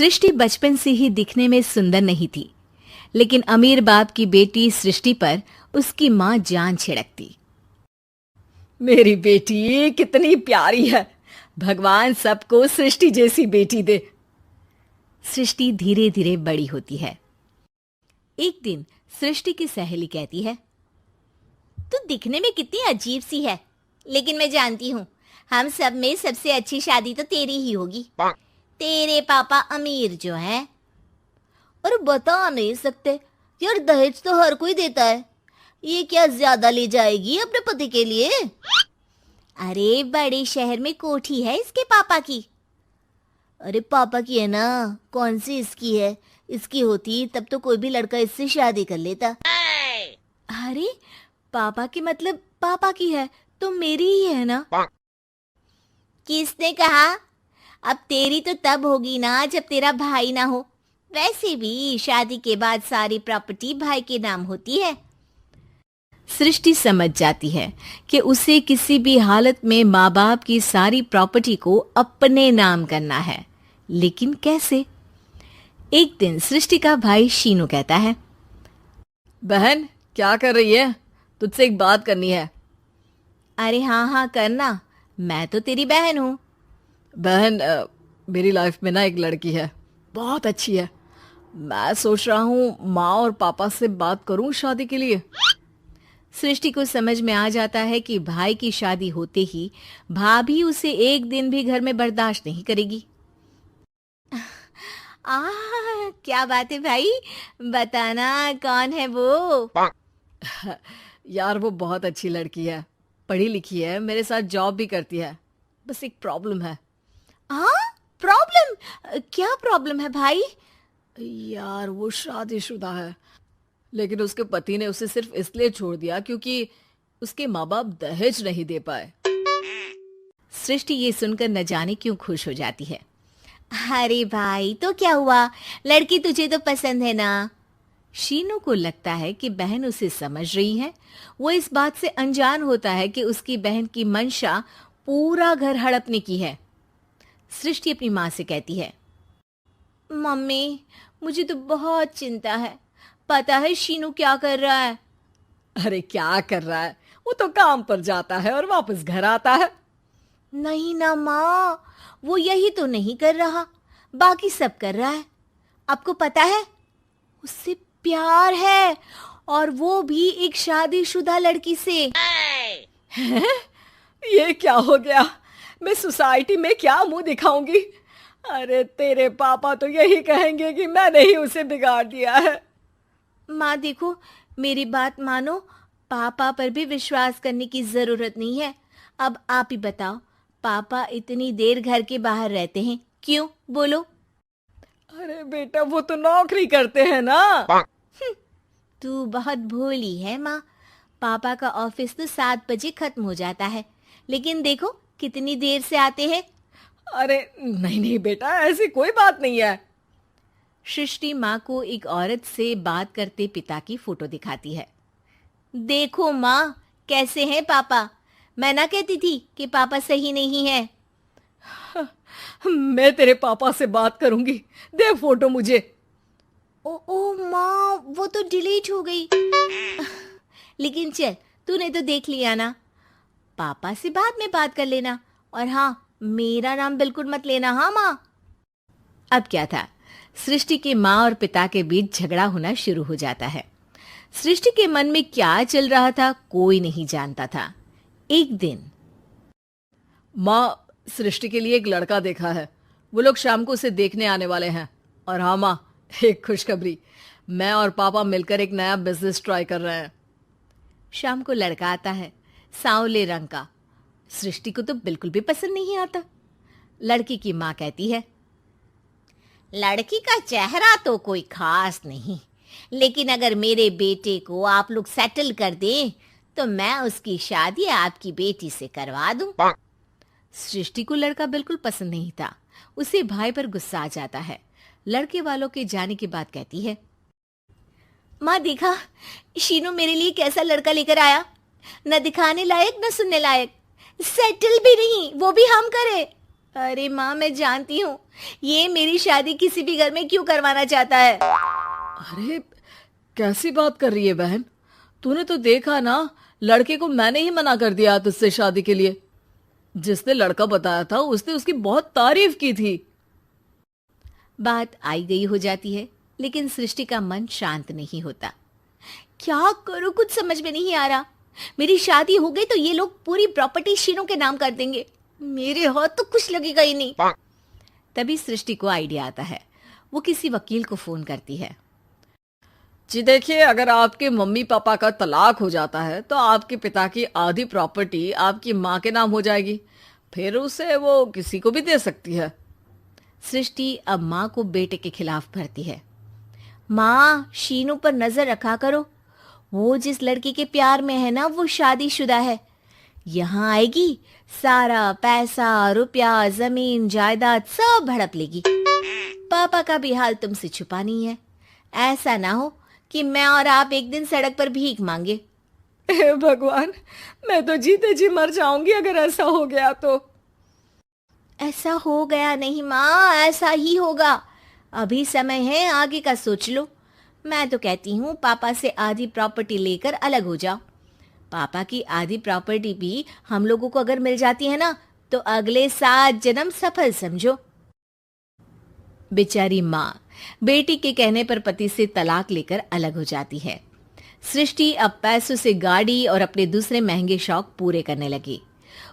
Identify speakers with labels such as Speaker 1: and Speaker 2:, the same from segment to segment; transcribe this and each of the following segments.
Speaker 1: सृष्टि बचपन से ही दिखने में सुंदर नहीं थी, लेकिन अमीर बाप की बेटी सृष्टि पर उसकी माँ जान छिड़कती।
Speaker 2: मेरी बेटी कितनी प्यारी है, भगवान सबको सृष्टि जैसी बेटी दे।
Speaker 1: सृष्टि धीरे धीरे बड़ी होती है। एक दिन सृष्टि की सहेली कहती है,
Speaker 3: तू दिखने में कितनी अजीब सी है, लेकिन मैं जानती हूँ हम सब में सबसे अच्छी शादी तो तेरी ही होगी। तेरे पापा अमीर जो है। और बता नहीं सकते यार, दहेज तो हर कोई देता है, ये क्या ज्यादा ले जाएगी अपने पति के लिए? अरे बड़े शहर में कोठी है इसके पापा की। अरे पापा की है ना, कौन सी इसकी है? इसकी होती तब तो कोई भी लड़का इससे शादी कर लेता।
Speaker 1: अरे पापा की मतलब पापा की है तो मेरी ही है ना?
Speaker 3: किसने कहा? अब तेरी तो तब होगी ना जब तेरा भाई ना हो। वैसे भी शादी के बाद सारी प्रॉपर्टी भाई के नाम होती है।
Speaker 1: सृष्टि समझ जाती है कि उसे किसी भी हालत में माँ बाप की सारी प्रॉपर्टी को अपने नाम करना है, लेकिन कैसे? एक दिन सृष्टि का भाई शीनू कहता है,
Speaker 2: बहन क्या कर रही है? तुझसे एक बात करनी है।
Speaker 1: अरे हाँ हाँ करना, मैं तो तेरी बहन हूँ।
Speaker 2: बहन मेरी लाइफ में ना एक लड़की है, बहुत अच्छी है। मैं सोच रहा हूँ माँ और पापा से बात करूँ शादी के लिए।
Speaker 1: सृष्टि को समझ में आ जाता है कि भाई की शादी होते ही भाभी उसे एक दिन भी घर में बर्दाश्त नहीं करेगी। क्या बात है भाई, बताना कौन है वो?
Speaker 2: यार वो बहुत अच्छी लड़की है, पढ़ी लिखी है, मेरे साथ जॉब भी करती है। बस एक प्रॉब्लम है।
Speaker 1: प्रॉब्लम? क्या प्रॉब्लम है भाई?
Speaker 2: यार वो शादीशुदा है, लेकिन उसके पति ने उसे सिर्फ इसलिए छोड़ दिया क्योंकि उसके माँ बाप दहेज नहीं दे पाए।
Speaker 1: सृष्टि ये सुनकर न जाने क्यों खुश हो जाती है। अरे भाई तो क्या हुआ, लड़की तुझे तो पसंद है ना? शीनू को लगता है कि बहन उसे समझ रही है। वो इस बात से अनजान होता है कि उसकी बहन की मंशा पूरा घर हड़पने की है। सृष्टि अपनी माँ से कहती है, मम्मी मुझे तो बहुत चिंता है। पता है शीनू क्या कर रहा है?
Speaker 2: अरे क्या कर रहा है? वो तो काम पर जाता है और वापस घर आता है।
Speaker 1: नहीं ना माँ, वो यही तो नहीं कर रहा, बाकी सब कर रहा है। आपको पता है उससे प्यार है, और वो भी एक शादीशुदा लड़की से।
Speaker 2: हैं? ये क्या हो गया? मैं सोसाइटी में क्या मुंह दिखाऊंगी? अरे तेरे पापा तो यही कहेंगे कि मैंने ही उसे बिगाड़ दिया है।
Speaker 1: माँ देखो, मेरी बात मानो, पापा पर भी विश्वास करने की जरूरत नहीं है। अब आप ही बताओ, पापा इतनी देर घर के बाहर रहते हैं क्यों? बोलो।
Speaker 2: अरे बेटा वो तो नौकरी करते हैं ना।
Speaker 1: तू बहुत भोली है माँ। पापा का ऑफिस तो 7 बजे खत्म हो जाता है, लेकिन देखो कितनी देर से आते हैं।
Speaker 2: अरे नहीं नहीं बेटा, ऐसी कोई बात नहीं है।
Speaker 1: सृष्टि माँ को एक औरत से बात करते पिता की फोटो दिखाती है। देखो माँ, कैसे हैं पापा? मैं ना कहती थी कि पापा सही नहीं है।
Speaker 2: मैं तेरे पापा से बात करूंगी, दे फोटो मुझे।
Speaker 1: ओ माँ, वो तो डिलीट हो गई। लेकिन चल, तूने तो देख लिया ना। पापा से बाद में बात कर लेना, और हाँ, मेरा नाम बिल्कुल मत लेना। हाँ माँ। अब क्या था, सृष्टि के माँ और पिता के बीच झगड़ा होना शुरू हो जाता है। सृष्टि के मन में क्या चल रहा था कोई नहीं जानता था। एक दिन,
Speaker 2: माँ सृष्टि के लिए एक लड़का देखा है, वो लोग शाम को उसे देखने आने वाले हैं। और हाँ माँ, एक खुशखबरी, मैं और पापा मिलकर एक नया बिजनेस ट्राई कर रहे हैं।
Speaker 1: शाम को लड़का आता है, सांवले रंग का। सृष्टि को तो बिल्कुल भी पसंद नहीं आता। लड़की की माँ कहती है,
Speaker 3: लड़की का चेहरा तो कोई खास नहीं, लेकिन अगर मेरे बेटे को आप लोग सेटल कर दें तो मैं उसकी शादी आपकी बेटी से करवा दूं।
Speaker 1: सृष्टि को लड़का बिल्कुल पसंद नहीं था। उसे भाई पर गुस्सा आ जाता है। लड़के वालों के जाने के बाद कहती है, माँ देखा, शीनू मेरे लिए कैसा लड़का लेकर आया, न दिखाने लायक न सुनने लायक, सेटल भी नहीं, वो भी हम करे।
Speaker 3: अरे माँ, मैं जानती हूँ ये मेरी शादी किसी भी घर में क्यों करवाना चाहता है।
Speaker 2: अरे कैसी बात कर रही है बहन? तूने तो देखा ना, लड़के को मैंने ही मना कर दिया तुझसे शादी के लिए। जिसने लड़का बताया था उसने उसकी बहुत तारीफ की थी।
Speaker 1: बात आई गई हो जाती है, लेकिन सृष्टि का मन शांत नहीं होता। क्या करूं, कुछ समझ में नहीं आ रहा। मेरी शादी हो गई तो ये लोग पूरी प्रॉपर्टी शीनू के नाम कर देंगे, मेरे हाथ तो कुछ लगेगा ही नहीं। तभी सृष्टि को आइडिया आता है। वो किसी वकील को फोन करती है।
Speaker 2: जी देखिए, अगर आपके मम्मी पापा का तलाक हो जाता है तो आपके पिता की आधी प्रॉपर्टी आपकी माँ के नाम हो जाएगी, फिर उसे वो किसी को भी दे सकती है।
Speaker 1: सृष्टि अब माँ को बेटे के खिलाफ भरती है। माँ, शीनू पर नजर रखा करो, वो जिस लड़की के प्यार में है ना वो शादीशुदा है। यहाँ आएगी, सारा पैसा रुपया जमीन जायदाद सब हड़प लेगी। पापा का भी हाल तुमसे छुपा नहीं है। ऐसा ना हो कि मैं और आप एक दिन सड़क पर भीख मांगे।
Speaker 2: हे भगवान, मैं तो जीते जी मर जाऊंगी अगर ऐसा हो गया तो।
Speaker 1: ऐसा हो गया नहीं माँ, ऐसा ही होगा। अभी समय है, आगे का सोच लो। मैं तो कहती हूँ पापा से आधी प्रॉपर्टी लेकर अलग हो जाओ। पापा की आधी प्रॉपर्टी भी हम लोगों को अगर मिल जाती है ना तो अगले 7 जन्म सफल समझो। बेचारी माँ बेटी के कहने पर पति से तलाक लेकर अलग हो जाती है। सृष्टि अब पैसों से गाड़ी और अपने दूसरे महंगे शौक पूरे करने लगी।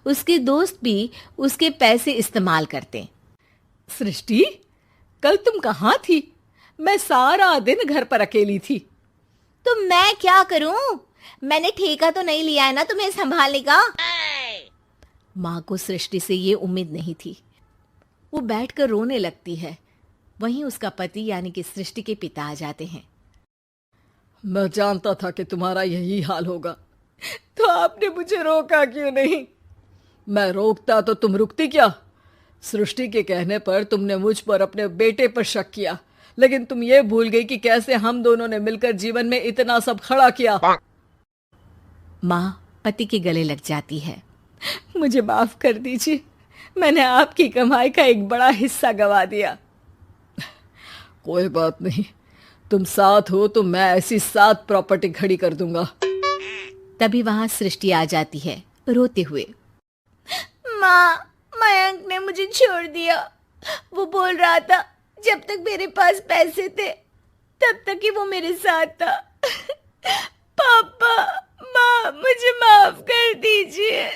Speaker 1: उसके दोस्त भी उसके पैसे इस्तेमाल करते।
Speaker 2: सृष्टि, कल तुम कहाँ थी? मैं सारा दिन घर पर अकेली थी।
Speaker 3: तो मैं क्या करूं? मैंने ठेका तो नहीं लिया है ना तुम्हें संभालने का।
Speaker 1: माँ को सृष्टि से ये उम्मीद नहीं थी। वो बैठकर रोने लगती है। वहीं उसका पति यानी कि सृष्टि के पिता आ जाते हैं।
Speaker 2: मैं जानता था कि तुम्हारा यही हाल होगा, तो आपने मुझे रोका क्यों नहीं? मैं रोकता तो तुम रुकती क्या? सृष्टि के कहने पर तुमने मुझ पर अपने बेटे पर शक किया, लेकिन तुम ये भूल गई कि कैसे हम दोनों ने मिलकर जीवन में इतना सब खड़ा किया।
Speaker 1: माँ पति के गले लग जाती है।
Speaker 2: मुझे माफ कर दीजिए, मैंने आपकी कमाई का एक बड़ा हिस्सा गवा दिया। कोई बात नहीं, तुम साथ हो तो मैं ऐसी 7 प्रॉपर्टी खड़ी कर दूंगा।
Speaker 1: तभी वहां सृष्टि आ जाती है रोते हुए।
Speaker 3: माँ, मयंक ने मुझे छोड़ दिया। वो बोल रहा था जब तक मेरे पास पैसे थे तब तक ही वो मेरे साथ था। पापा, माँ, मुझे माफ कर दीजिए।